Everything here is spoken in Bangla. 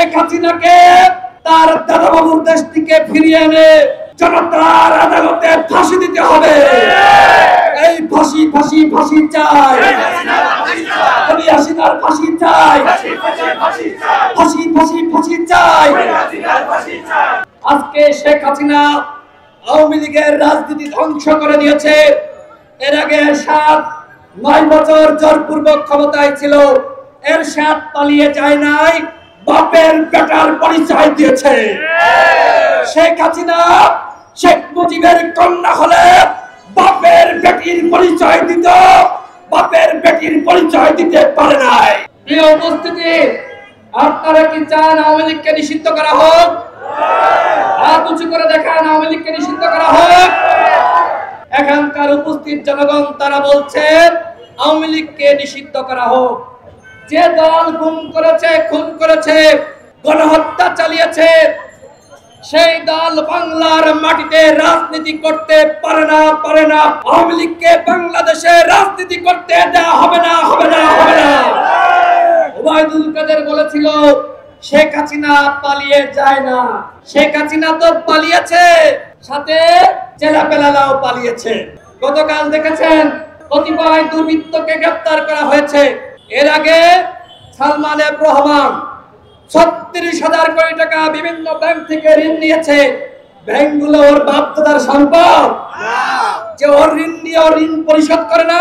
শেখ হাসিনাকে তার দাদাবাবুর দেশ থেকে ফিরিয়ে এনে জনতার আদালতে ফাঁসি দিতে হবে। এই ফাঁসি ফাঁসি ফাঁসি চাই, আমি হাসিনার ফাঁসি চাই, ফাঁসি ফাঁসি ফাঁসি চাই। আজকে শেখ হাসিনা আওয়ামী লীগের রাজনীতি ধ্বংস করে দিয়েছে। এর আগে 7-9 বছর জোরপূর্বক ক্ষমতায় ছিল। এরশাদ পালিয়ে যায় নাই, বাপের বেটার পরিচয় দিয়েছে। শেখ হাসিনা শেখ মুজিবের কন্যা হলে বাপের বেটির পরিচয় দিত, বাপের বেটির পরিচয় দিতে পারে নাই। প্রিয় উপস্থিতি, আপনারা কি চান আওয়ামী লীগকে নিষিদ্ধ করা হোক? হাত উঁচু করে দেখান, আওয়ামী লীগকে নিষিদ্ধ করা হোক। এখানকার উপস্থিত জনগণ তারা বলছে আওয়ামী লীগকে নিষিদ্ধ করা হোক। যে দল গুম করেছে, খুন করেছে, গণহত্যা চালিয়েছে, সেই দল বাংলার মাটিতে রাজনীতি করতে পারে না, পারে না। আওয়ামী লীগকে বাংলাদেশে রাজনীতি করতে দেওয়া হবে না, হবে না, হবে না। ওবায়দুল কাদের বলেছিল শেখ হাসিনা পালিয়ে যায় না। শেখ হাসিনা তো পালিয়েছে, সাথে চেলাপেলারাও পালিয়েছে। গতকাল দেখেছেন কতিপয় দুর্বৃত্তকে গ্রেফতার করা হয়েছে। এর আগে সালমান এফ রহমান 36,000 কোটি টাকা বিভিন্ন ব্যাংক থেকে ঋণ নিয়েছে। ব্যাংকগুলো ওর বাপ দাদার সম্পদ, যে ওর ঋণ নিয়ে ঋণ পরিশোধ করে না।